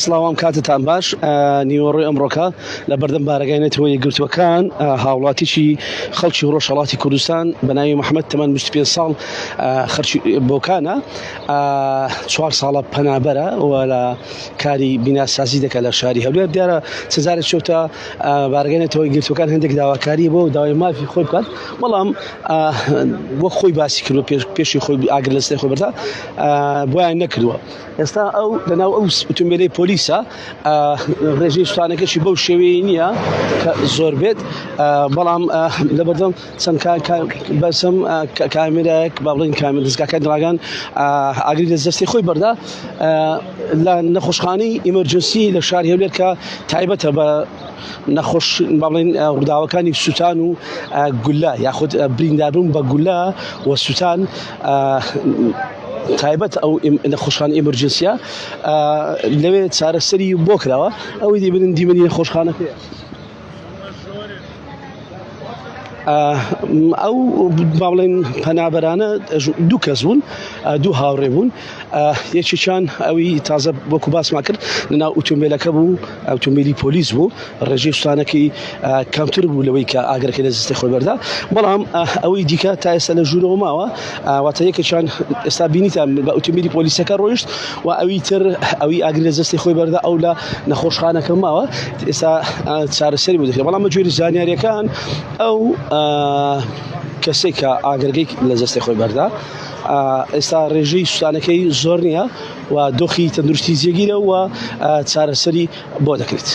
سڵاوام کاتتان باش نیوەڕۆی ئەمڕۆکە لە بەردەم بارەگەینێتەوە یەکگرتوەکان هاوڵاتیی خەڵکی ڕۆژهەڵاتی کوردستان بە ناوی محەممەد تەمەەن 25 ساڵ خەرچی بۆکانە 4 ساڵە پەنابەرە و لە کاری بیناسازی دەکات لە شاری هەولێر دیارە سزارێک چوتە بارگەینێتەوە یەکگرتوەکان هەندێک داواکاری بۆ داوای مافی خۆی بکات بەڵام بۆ خۆی باسی کردو پێشی خۆی ئاگر لەستەی خۆی بەردا بۆیان نەکردووە. ئێستا ئەو لەناو ئەو ئۆتۆمبیلەی پۆلیسە ڕێژەی سوتانەکەشی بەو شێوەیە نییە کە زۆر بێت بەڵام لە بەردەم چەند بەسم کامێرایەک با بڵین کامێرە دەستگاکانی ڕاگەان ئاگری لە دەستی خۆی بەردا لە نەخۆشخانەی ئیمەرجنسی لە شاری هەولێر کە تایبەتە بە نەخۆش با بڵین ڕووداوەکانی سوتان و گولا یاخود برینداربوون بە گولا و سوتان تایبەت ئەو نەخۆشخانە ئیمەرجنسیە لەوێ چارەسەری بۆ کراوە ئەوەی دەبێن دیمەنی نەخۆشخانەکەیە. ئەو با بڵێن پەنابەرانە دوو کەس بوون، دوو هاوڕێ بوون، یەکێکیان ئەوی تازە وەکو باسمان کرد لەناو ئۆتۆمبیلەکە بوو، ئۆتۆمبیلی پۆلیس بوو، ڕێژەی سوتانەکەی کەمتر بوو لەوەی کە ئاگرەکەی لە دەستی خۆی بەردا، بەڵام ئەوەی دیکە تا ئێستا لە ژوورەوە ماوە واتە یەکێکیان ئێستا بینیتان بە ئۆتۆمبیلی پۆلیسەکە ڕۆیشت و ئەوی تر ئەوی ئاگر لە دەستی خۆی بەردا ئەو لە نەخۆشخانەکە ماوە ئێستا چارەسەری بوو دەکرێت، بەڵام بەجۆری زانیاریەکان ئەو کەسێک کە ئاگرگەی لە دەستی خۆی بەردا ئێستا ڕێژەی سوتانەکەی زۆر نییە و دۆخی تەندروستی جێگیرە و چارەسەری بۆ دەکرێت.